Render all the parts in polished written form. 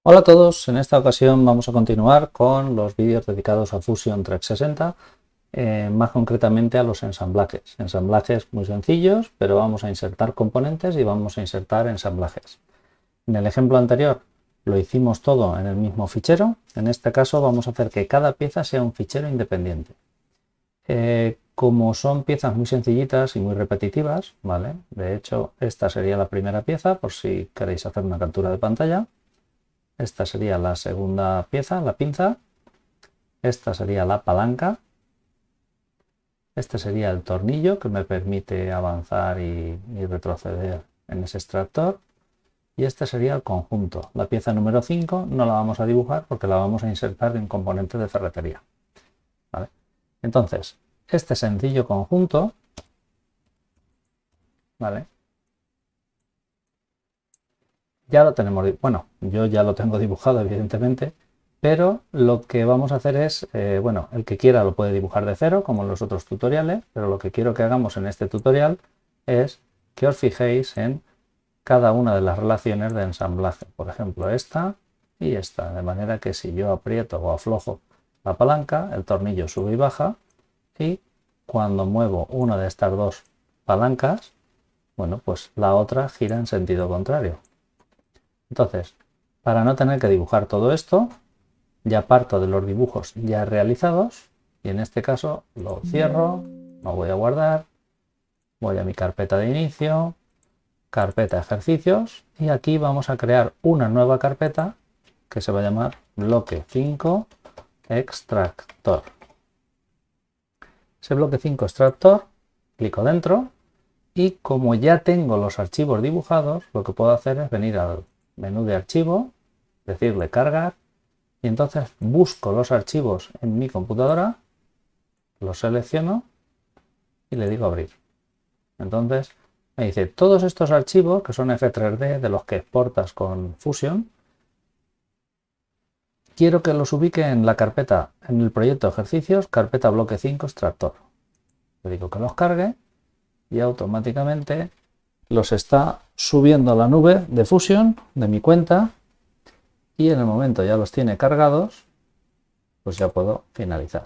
Hola a todos, en esta ocasión vamos a continuar con los vídeos dedicados a Fusion 360, más concretamente a los ensamblajes. Ensamblajes muy sencillos, pero vamos a insertar componentes y vamos a insertar ensamblajes. En el ejemplo anterior lo hicimos todo en el mismo fichero, en este caso vamos a hacer que cada pieza sea un fichero independiente. Como son piezas muy sencillitas y muy repetitivas, ¿vale? De hecho, esta sería la primera pieza, por si queréis hacer una captura de pantalla. Esta sería la segunda pieza, la pinza. Esta sería la palanca. Este sería el tornillo que me permite avanzar y retroceder en ese extractor. Y este sería el conjunto. La pieza número 5 no la vamos a dibujar porque la vamos a insertar en componentes de ferretería. ¿Vale? Entonces, este sencillo conjunto, ¿vale? Ya lo tenemos, bueno, yo ya lo tengo dibujado evidentemente, pero lo que vamos a hacer es, bueno, el que quiera lo puede dibujar de cero, como en los otros tutoriales, pero lo que quiero que hagamos en este tutorial es que os fijéis en cada una de las relaciones de ensamblaje, por ejemplo esta y esta, de manera que si yo aprieto o aflojo la palanca, el tornillo sube y baja, y cuando muevo una de estas dos palancas, bueno, pues la otra gira en sentido contrario. Entonces, para no tener que dibujar todo esto, ya parto de los dibujos ya realizados y en este caso lo cierro, lo voy a guardar, voy a mi carpeta de inicio, carpeta ejercicios y aquí vamos a crear una nueva carpeta que se va a llamar bloque 5 extractor. Ese bloque 5 extractor, clico dentro y como ya tengo los archivos dibujados, lo que puedo hacer es venir al menú de archivo, decirle cargar y entonces busco los archivos en mi computadora, los selecciono y le digo abrir. Entonces me dice todos estos archivos que son F3D de los que exportas con Fusion, quiero que los ubique en la carpeta, en el proyecto ejercicios, carpeta bloque 5 extractor. Le digo que los cargue y automáticamente los está subiendo a la nube de Fusion de mi cuenta y en el momento ya los tiene cargados, pues ya puedo finalizar.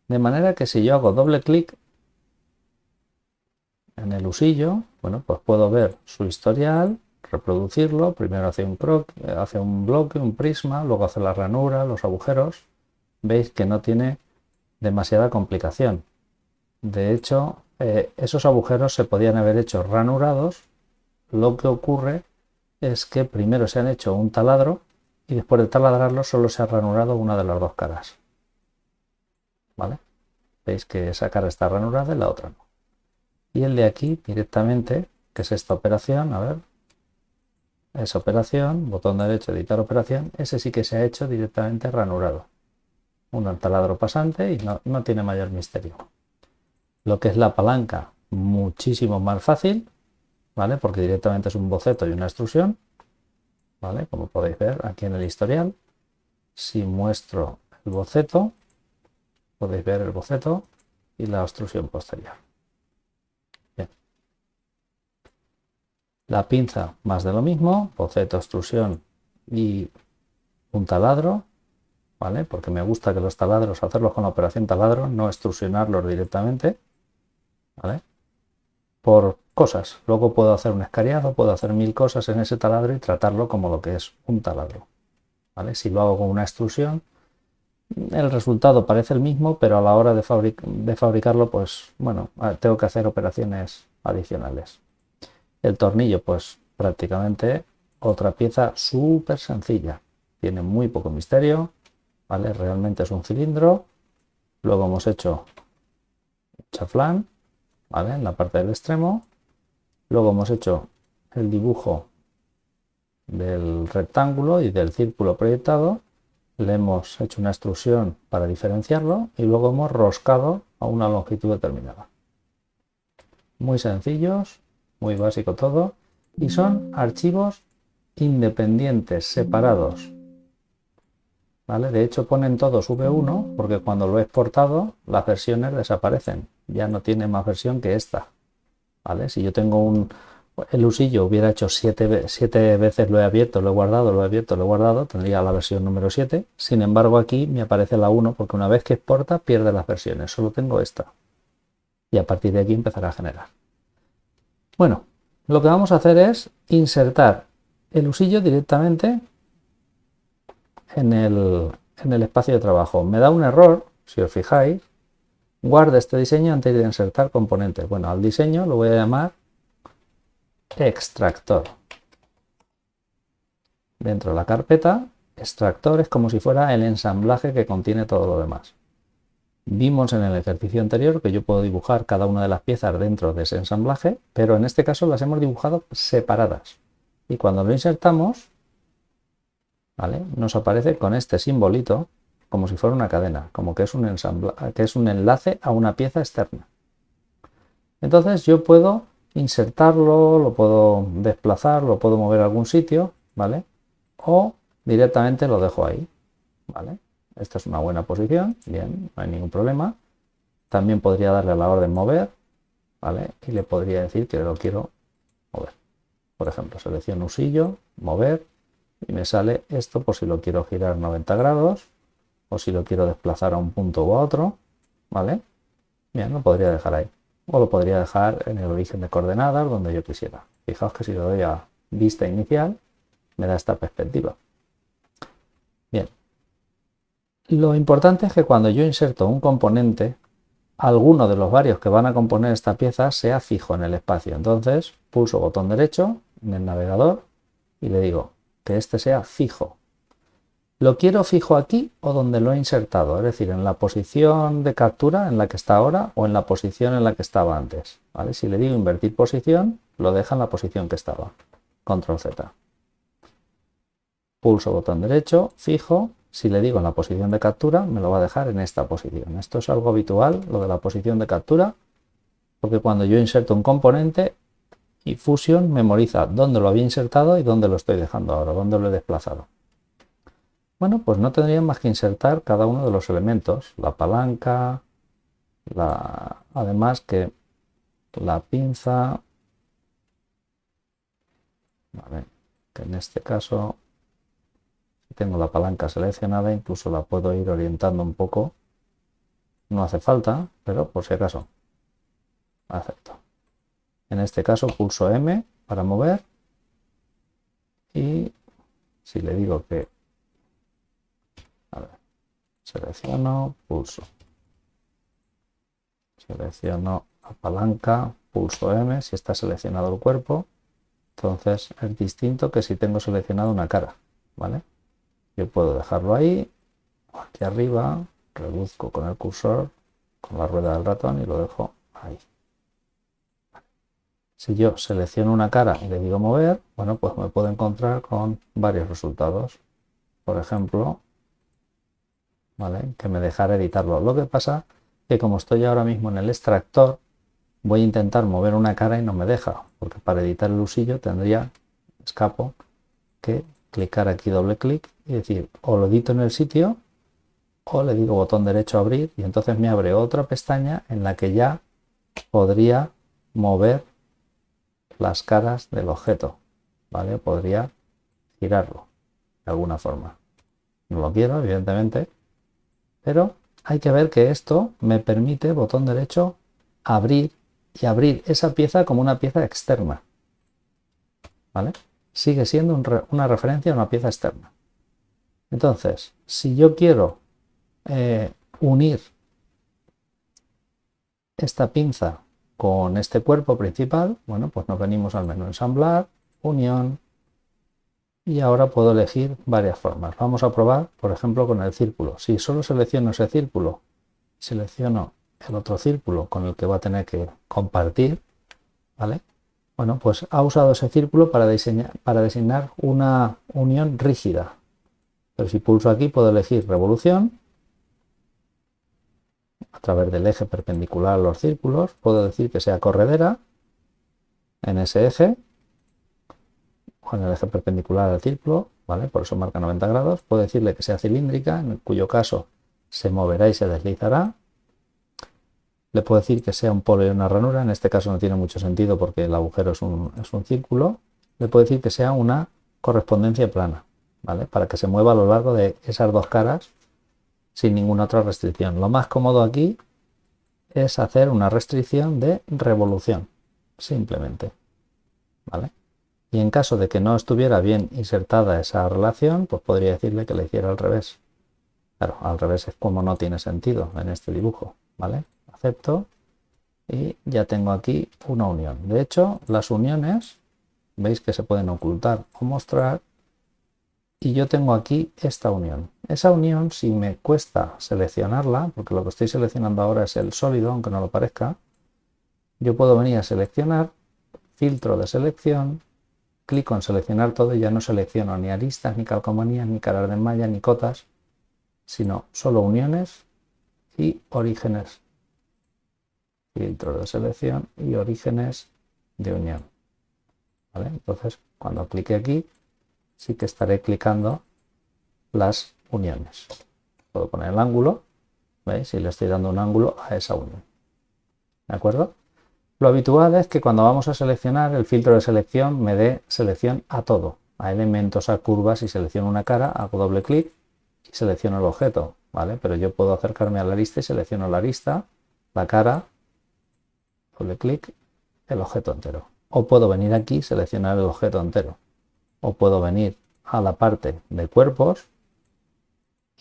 De manera que si yo hago doble clic en el usillo, bueno, pues puedo ver su historial, reproducirlo, primero hace un bloque, un prisma, luego hace la ranura, los agujeros. Veis que no tiene demasiada complicación. De hecho, esos agujeros se podían haber hecho ranurados. Lo que ocurre es que primero se han hecho un taladro y después de taladrarlo solo se ha ranurado una de las dos caras. ¿Vale? Veis que esa cara está ranurada y la otra no. Y el de aquí directamente, que es esta operación, a ver, esa operación, botón derecho, editar operación, ese sí que se ha hecho directamente ranurado. Un taladro pasante y no tiene mayor misterio. Lo que es la palanca, muchísimo más fácil, ¿vale? Porque directamente es un boceto y una extrusión, ¿vale? Como podéis ver aquí en el historial. Si muestro el boceto, podéis ver el boceto y la extrusión posterior. Bien. La pinza, más de lo mismo, boceto, extrusión y un taladro, ¿vale? Porque me gusta que los taladros, hacerlos con la operación taladro, no extrusionarlos directamente, ¿vale? Por cosas. Luego puedo hacer un escariado, puedo hacer mil cosas en ese taladro y tratarlo como lo que es un taladro, ¿vale? Si lo hago con una extrusión, el resultado parece el mismo, pero a la hora de fabricarlo, pues bueno, tengo que hacer operaciones adicionales. El tornillo, pues prácticamente otra pieza súper sencilla. Tiene muy poco misterio, ¿vale? Realmente es un cilindro. Luego hemos hecho un chaflán, ¿vale? En la parte del extremo. Luego hemos hecho el dibujo del rectángulo y del círculo proyectado. Le hemos hecho una extrusión para diferenciarlo y luego hemos roscado a una longitud determinada. Muy sencillos, muy básico todo, y son archivos independientes, separados. ¿Vale? De hecho ponen todos V1 porque cuando lo he exportado las versiones desaparecen, ya no tiene más versión que esta. ¿Vale? Si yo tengo el usillo hubiera hecho 7 veces lo he abierto, lo he guardado, lo he abierto, lo he guardado, tendría la versión número 7. Sin embargo, aquí me aparece la 1 porque una vez que exporta pierde las versiones. Solo tengo esta. Y a partir de aquí empezará a generar. Bueno, lo que vamos a hacer es insertar el usillo directamente en el espacio de trabajo. Me da un error, si os fijáis. Guarda este diseño antes de insertar componentes. Bueno, al diseño lo voy a llamar extractor. Dentro de la carpeta, extractor es como si fuera el ensamblaje que contiene todo lo demás. Vimos en el ejercicio anterior que yo puedo dibujar cada una de las piezas dentro de ese ensamblaje, pero en este caso las hemos dibujado separadas. Y cuando lo insertamos, ¿vale?, nos aparece con este simbolito como si fuera una cadena, como que es un enlace a una pieza externa. Entonces yo puedo insertarlo, lo puedo desplazar, lo puedo mover a algún sitio, ¿vale? O directamente lo dejo ahí, ¿vale? Esta es una buena posición, bien, no hay ningún problema. También podría darle a la orden mover, ¿vale? Y le podría decir que lo quiero mover. Por ejemplo, selecciono usillo, mover, y me sale esto por si lo quiero girar 90 grados o si lo quiero desplazar a un punto u a otro, ¿vale? Bien, lo podría dejar ahí. O lo podría dejar en el origen de coordenadas donde yo quisiera. Fijaos que si le doy a vista inicial, me da esta perspectiva. Bien. Lo importante es que cuando yo inserto un componente, alguno de los varios que van a componer esta pieza sea fijo en el espacio. Entonces, pulso botón derecho en el navegador y le digo que este sea fijo. ¿Lo quiero fijo aquí o donde lo he insertado? Es decir, en la posición de captura en la que está ahora o en la posición en la que estaba antes, ¿vale? Si le digo invertir posición, lo deja en la posición que estaba. Control Z. Pulso botón derecho, fijo. Si le digo en la posición de captura, me lo va a dejar en esta posición. Esto es algo habitual, lo de la posición de captura, porque cuando yo inserto un componente, y Fusion memoriza dónde lo había insertado y dónde lo estoy dejando ahora, dónde lo he desplazado. Bueno, pues no tendría más que insertar cada uno de los elementos, la palanca, además que la pinza, ¿vale?, que en este caso, si tengo la palanca seleccionada, incluso la puedo ir orientando un poco, no hace falta, pero por si acaso, acepto. En este caso pulso M para mover y si le digo que, a ver, selecciono, pulso. Selecciono la palanca, pulso M si está seleccionado el cuerpo. Entonces es distinto que si tengo seleccionado una cara, ¿vale? Yo puedo dejarlo ahí, aquí arriba, reduzco con el cursor, con la rueda del ratón y lo dejo ahí. Si yo selecciono una cara y le digo mover, bueno, pues me puedo encontrar con varios resultados. Por ejemplo, ¿vale?, que me dejara editarlo. Lo que pasa que como estoy ahora mismo en el extractor, voy a intentar mover una cara y no me deja, porque para editar el usillo tendría, escapo, que clicar aquí doble clic y decir o lo edito en el sitio o le digo botón derecho abrir y entonces me abre otra pestaña en la que ya podría mover las caras del objeto, ¿vale? Podría girarlo de alguna forma. No lo quiero, evidentemente, pero hay que ver que esto me permite, botón derecho, abrir y abrir esa pieza como una pieza externa, ¿vale? Sigue siendo una referencia a una pieza externa. Entonces, si yo quiero unir esta pinza con este cuerpo principal, bueno, pues nos venimos al menú ensamblar, unión, y ahora puedo elegir varias formas. Vamos a probar, por ejemplo, con el círculo. Si solo selecciono ese círculo, selecciono el otro círculo con el que va a tener que compartir, ¿vale? Bueno, pues ha usado ese círculo para designar una unión rígida. Pero si pulso aquí puedo elegir revolución. A través del eje perpendicular a los círculos, puedo decir que sea corredera en ese eje, o en el eje perpendicular al círculo, ¿vale? Por eso marca 90 grados. Puedo decirle que sea cilíndrica, en cuyo caso se moverá y se deslizará. Le puedo decir que sea un polo y una ranura. En este caso no tiene mucho sentido porque el agujero es un círculo. Le puedo decir que sea una correspondencia plana, ¿vale? Para que se mueva a lo largo de esas dos caras sin ninguna otra restricción. Lo más cómodo aquí es hacer una restricción de revolución, simplemente, ¿vale? Y en caso de que no estuviera bien insertada esa relación, pues podría decirle que la hiciera al revés. Claro, al revés es como no tiene sentido en este dibujo, ¿vale? Acepto y ya tengo aquí una unión. De hecho, las uniones, veis que se pueden ocultar o mostrar, y yo tengo aquí esta unión. Esa unión, si me cuesta seleccionarla, porque lo que estoy seleccionando ahora es el sólido, aunque no lo parezca, yo puedo venir a seleccionar, filtro de selección, clico en seleccionar todo y ya no selecciono ni aristas, ni calcomanías, ni caras de malla, ni cotas, sino solo uniones y orígenes. Filtro de selección y orígenes de unión. ¿Vale? Entonces, cuando clique aquí, sí que estaré clicando las uniones. Puedo poner el ángulo, ¿veis? Y le estoy dando un ángulo a esa unión. ¿De acuerdo? Lo habitual es que cuando vamos a seleccionar, el filtro de selección me dé selección a todo, a elementos, a curvas, y selecciono una cara, hago doble clic y selecciono el objeto, ¿vale? Pero yo puedo acercarme a la arista y selecciono la arista, la cara, doble clic, el objeto entero. O puedo venir aquí, seleccionar el objeto entero. O puedo venir a la parte de cuerpos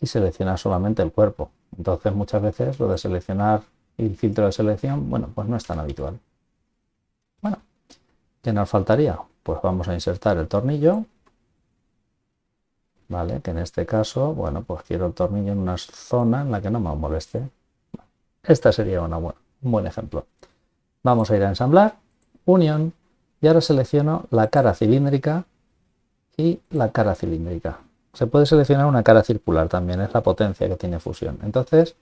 y seleccionar solamente el cuerpo. Entonces muchas veces lo de seleccionar y filtro de selección, bueno, pues no es tan habitual. Bueno, ¿qué nos faltaría? Pues vamos a insertar el tornillo, ¿vale? Que en este caso, bueno, pues quiero el tornillo en una zona en la que no me moleste. Esta sería un buen ejemplo. Vamos a ir a ensamblar, unión, y ahora selecciono la cara cilíndrica y la cara cilíndrica. Se puede seleccionar una cara circular también, es la potencia que tiene fusión. Entonces,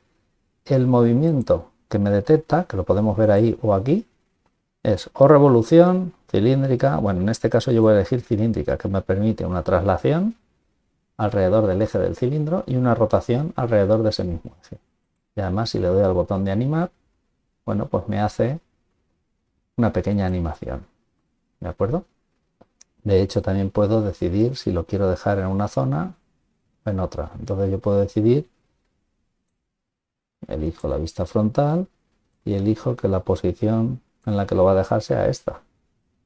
el movimiento que me detecta, que lo podemos ver ahí o aquí, es o revolución, cilíndrica, bueno, en este caso yo voy a elegir cilíndrica, que me permite una traslación alrededor del eje del cilindro y una rotación alrededor de ese mismo eje. Y además, si le doy al botón de animar, bueno, pues me hace una pequeña animación. ¿De acuerdo? De hecho, también puedo decidir si lo quiero dejar en una zona o en otra. Entonces yo puedo decidir, elijo la vista frontal y elijo que la posición en la que lo va a dejar sea esta,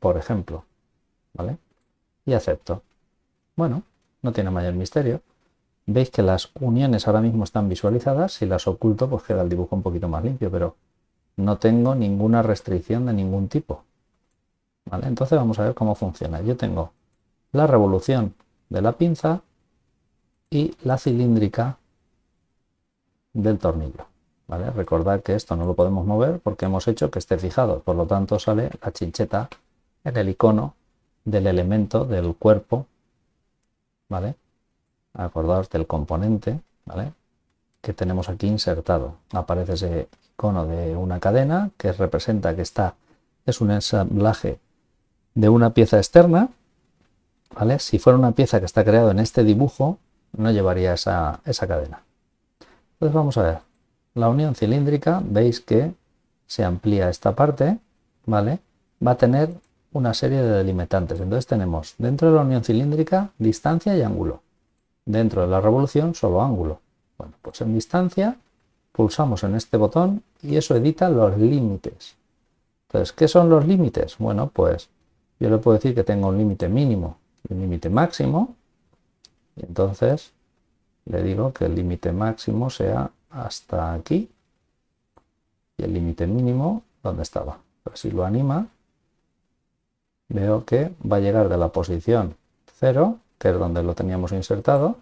por ejemplo. ¿Vale? Y acepto. Bueno, no tiene mayor misterio. Veis que las uniones ahora mismo están visualizadas. Si las oculto, pues queda el dibujo un poquito más limpio, pero no tengo ninguna restricción de ningún tipo. ¿Vale? Entonces vamos a ver cómo funciona. Yo tengo la revolución de la pinza y la cilíndrica del tornillo. ¿Vale? Recordad que esto no lo podemos mover porque hemos hecho que esté fijado. Por lo tanto, sale la chincheta en el icono del elemento del cuerpo. ¿Vale? Acordaos del componente, ¿vale? Que tenemos aquí insertado. Aparece ese icono de una cadena que representa que es un ensamblaje de una pieza externa, ¿vale? Si fuera una pieza que está creada en este dibujo, no llevaría esa cadena. Entonces vamos a ver. La unión cilíndrica, veis que se amplía esta parte, ¿vale? Va a tener una serie de delimitantes. Entonces tenemos dentro de la unión cilíndrica distancia y ángulo. Dentro de la revolución solo ángulo. Bueno, pues en distancia pulsamos en este botón y eso edita los límites. Entonces, ¿qué son los límites? Bueno, pues yo le puedo decir que tengo un límite mínimo y un límite máximo. Y entonces le digo que el límite máximo sea hasta aquí y el límite mínimo donde estaba. Pero si lo anima, veo que va a llegar de la posición 0, que es donde lo teníamos insertado,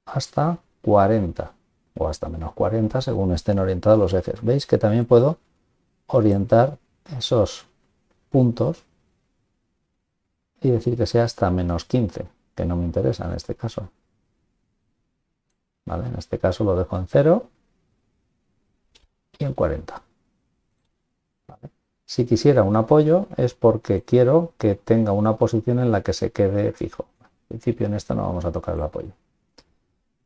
hasta 40 o hasta menos 40 según estén orientados los ejes. Veis que también puedo orientar esos puntos y decir que sea hasta menos 15, que no me interesa en este caso. ¿Vale? En este caso lo dejo en 0 y en 40. ¿Vale? Si quisiera un apoyo es porque quiero que tenga una posición en la que se quede fijo. En principio en esto no vamos a tocar el apoyo.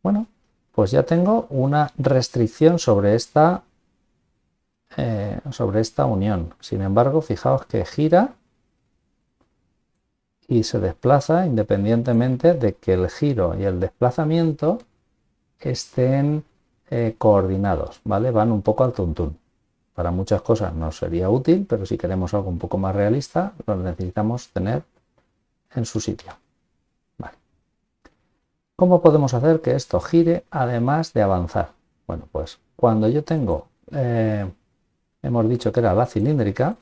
Bueno, pues ya tengo una restricción sobre esta sobre esta unión. Sin embargo, fijaos que gira y se desplaza independientemente de que el giro y el desplazamiento estén coordinados, ¿vale? Van un poco al tuntún. Para muchas cosas nos sería útil, pero si queremos algo un poco más realista, lo necesitamos tener en su sitio. Vale. ¿Cómo podemos hacer que esto gire además de avanzar? Bueno, pues cuando yo tengo, hemos dicho que era la cilíndrica,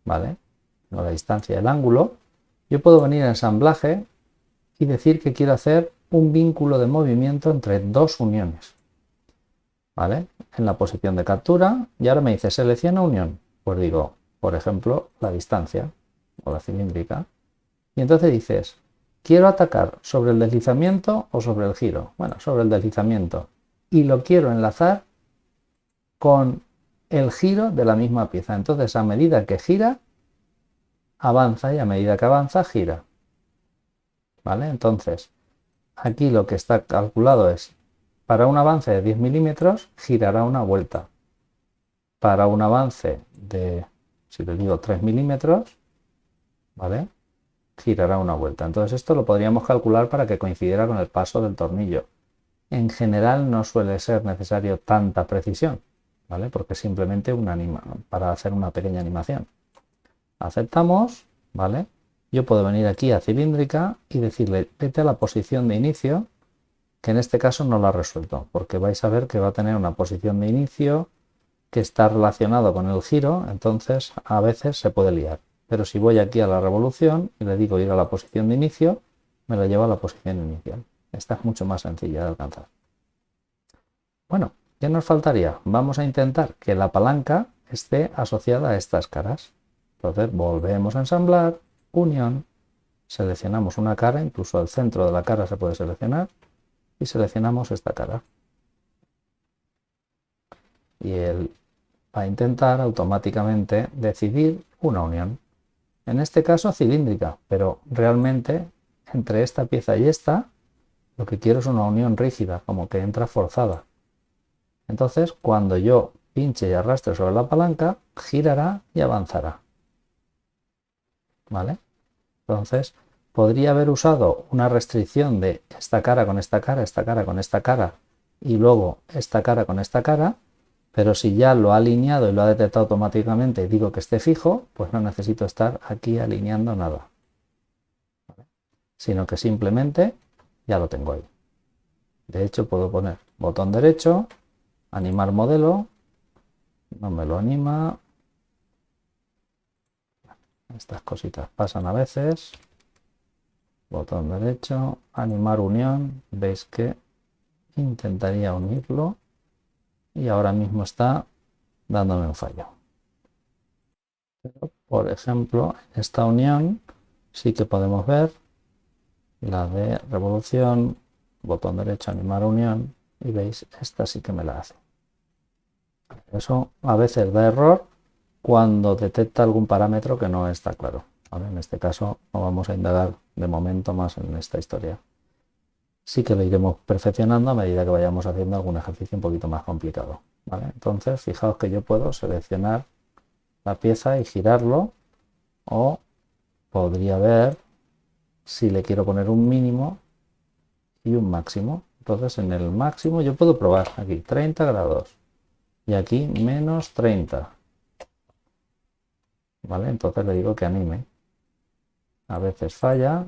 ¿vale? No la distancia del ángulo, yo puedo venir a ensamblaje y decir que quiero hacer un vínculo de movimiento entre dos uniones, ¿vale? En la posición de captura, y ahora me dice selecciona unión, pues digo, por ejemplo, la distancia o la cilíndrica, y entonces dices, quiero atacar sobre el deslizamiento o sobre el giro. Bueno, sobre el deslizamiento, y lo quiero enlazar con el giro de la misma pieza. Entonces, a medida que gira, avanza, y a medida que avanza, gira. ¿Vale? Entonces, aquí lo que está calculado es, para un avance de 10 milímetros, girará una vuelta. Para un avance de, si le digo 3 milímetros, ¿vale? Girará una vuelta. Entonces esto lo podríamos calcular para que coincidiera con el paso del tornillo. En general no suele ser necesario tanta precisión, ¿vale? Porque es simplemente para hacer una pequeña animación. Aceptamos, ¿vale? Yo puedo venir aquí a cilíndrica y decirle, vete a la posición de inicio, que en este caso no la resuelto, porque vais a ver que va a tener una posición de inicio que está relacionado con el giro, entonces a veces se puede liar. Pero si voy aquí a la revolución y le digo ir a la posición de inicio, me la lleva a la posición inicial. Esta es mucho más sencilla de alcanzar. Bueno, ¿qué nos faltaría? Vamos a intentar que la palanca esté asociada a estas caras. Entonces volvemos a ensamblar, unión, seleccionamos una cara, incluso el centro de la cara se puede seleccionar, y seleccionamos esta cara. Y él va a intentar automáticamente decidir una unión. En este caso cilíndrica, pero realmente entre esta pieza y esta lo que quiero es una unión rígida, como que entra forzada. Entonces cuando yo pinche y arrastre sobre la palanca, girará y avanzará. ¿Vale? Entonces podría haber usado una restricción de esta cara con esta cara, esta cara con esta cara y luego esta cara con esta cara, pero si ya lo ha alineado y lo ha detectado automáticamente y digo que esté fijo, pues no necesito estar aquí alineando nada, ¿vale? Sino que simplemente ya lo tengo ahí. De hecho puedo poner botón derecho, animar modelo, no me lo anima, estas cositas pasan a veces, botón derecho, animar unión, veis que intentaría unirlo y ahora mismo está dándome un fallo. Pero, por ejemplo, en esta unión sí que podemos ver la de revolución, botón derecho, animar unión, y veis, esta sí que me la hace. Eso a veces da error cuando detecta algún parámetro que no está claro, ¿vale? En este caso no vamos a indagar de momento más en esta historia. Sí que lo iremos perfeccionando a medida que vayamos haciendo algún ejercicio un poquito más complicado, ¿vale? Entonces, fijaos que yo puedo seleccionar la pieza y girarlo, o podría ver si le quiero poner un mínimo y un máximo. Entonces en el máximo yo puedo probar aquí 30 grados y aquí menos 30, ¿vale? Entonces le digo que anime. A veces falla.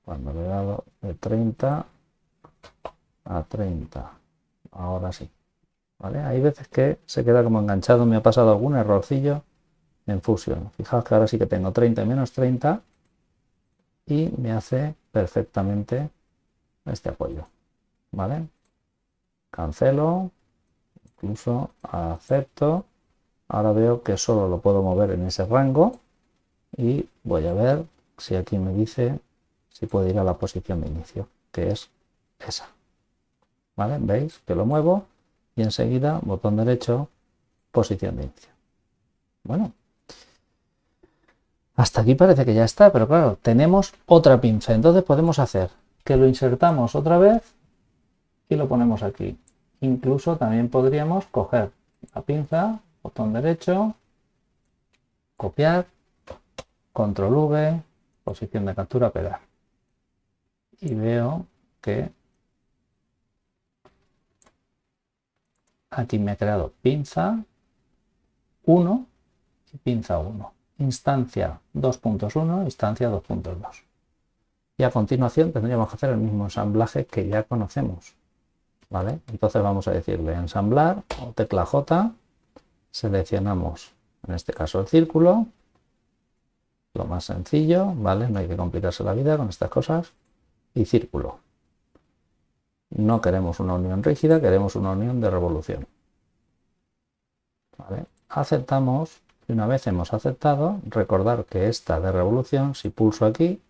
Cuando le he dado de 30 a 30. Ahora sí, ¿vale? Hay veces que se queda como enganchado, me ha pasado algún errorcillo en Fusion. Fijaos que ahora sí que tengo 30 y menos 30 y me hace perfectamente este apoyo, ¿vale? Cancelo, incluso acepto. Ahora veo que solo lo puedo mover en ese rango y voy a ver si aquí me dice si puedo ir a la posición de inicio, que es esa, ¿vale? Veis que lo muevo y enseguida botón derecho, posición de inicio. Bueno, hasta aquí parece que ya está, pero claro, tenemos otra pinza, entonces podemos hacer que lo insertamos otra vez y lo ponemos aquí. Incluso también podríamos coger la pinza, botón derecho, copiar, control V, posición de captura, pegar. Y veo que aquí me ha creado pinza 1 y pinza 1. Instancia 2.1, instancia 2.2. Y a continuación tendríamos que hacer el mismo ensamblaje que ya conocemos. ¿Vale? Entonces vamos a decirle ensamblar o tecla J, seleccionamos en este caso el círculo, lo más sencillo, ¿vale? No hay que complicarse la vida con estas cosas, y círculo. No queremos una unión rígida, queremos una unión de revolución. ¿Vale? Aceptamos, y una vez hemos aceptado, recordar que esta de revolución, si pulso aquí,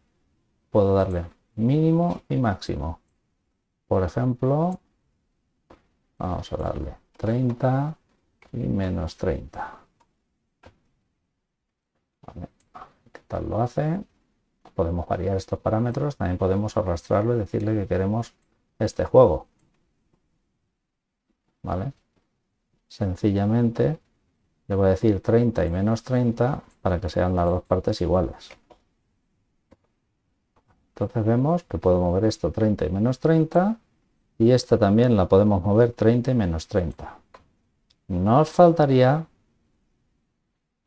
puedo darle mínimo y máximo. Por ejemplo, vamos a darle 30 y menos 30. ¿Vale? ¿Qué tal lo hace? Podemos variar estos parámetros, también podemos arrastrarlo y decirle que queremos este juego. ¿Vale? Sencillamente le voy a decir 30 y menos 30 para que sean las dos partes iguales. Entonces vemos que puedo mover esto 30 y menos 30 y esta también la podemos mover 30 y menos 30. Nos faltaría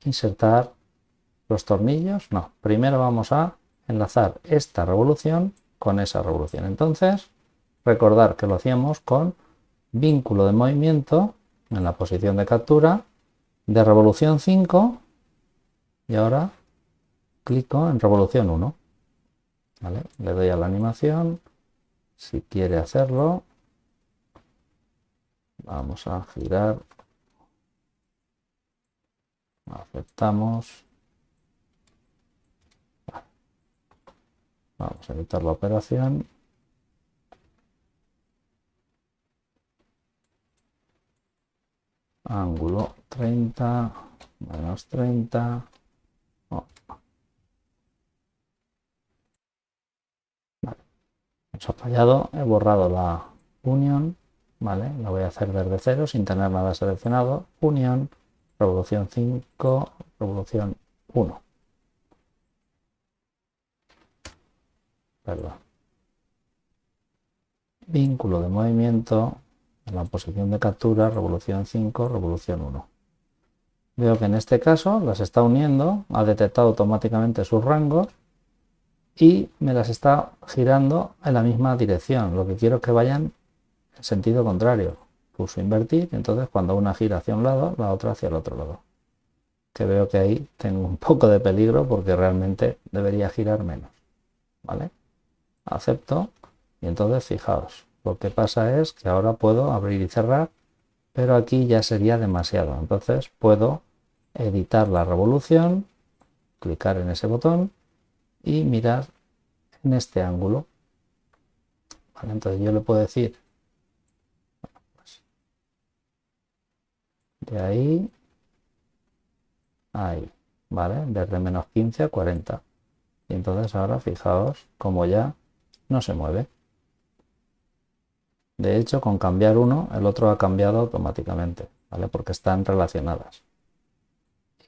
insertar los tornillos. No, primero vamos a enlazar esta revolución con esa revolución. Entonces, recordar que lo hacíamos con vínculo de movimiento en la posición de captura de revolución 5 y ahora clico en revolución 1. ¿Vale? Le doy a la animación. Si quiere hacerlo, vamos a girar. Aceptamos. Vamos a quitar la operación. Ángulo 30, menos 30. Oh. Vale. Nos ha fallado. He borrado la unión. Vale, la voy a hacer desde cero sin tener nada seleccionado. Unión, revolución 5, revolución 1. Perdón. Vínculo de movimiento en la posición de captura, revolución 5, revolución 1. Veo que en este caso las está uniendo, ha detectado automáticamente sus rangos y me las está girando en la misma dirección. Lo que quiero es que vayan en sentido contrario. Pulso invertir y entonces cuando una gira hacia un lado, la otra hacia el otro lado. Que veo que ahí tengo un poco de peligro porque realmente debería girar menos. ¿Vale? Acepto y entonces fijaos, lo que pasa es que ahora puedo abrir y cerrar, pero aquí ya sería demasiado. Entonces puedo editar la revolución, clicar en ese botón y mirar en este ángulo. ¿Vale? Entonces yo le puedo decir de ahí a ahí, ¿vale? Desde menos 15 a 40. Y entonces ahora fijaos como ya no se mueve. De hecho, con cambiar uno, el otro ha cambiado automáticamente, ¿vale? Porque están relacionadas.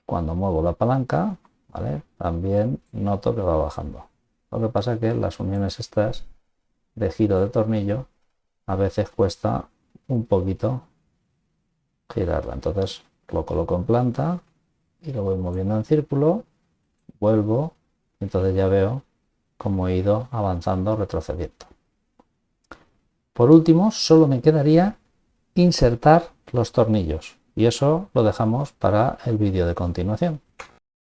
Cuando muevo la palanca, ¿vale? También noto que va bajando. Lo que pasa es que las uniones estas de giro de tornillo a veces cuesta un poquito girarla. Entonces lo coloco en planta y lo voy moviendo en círculo, vuelvo, y entonces ya veo cómo he ido avanzando, retrocediendo. Por último, solo me quedaría insertar los tornillos y eso lo dejamos para el vídeo de continuación.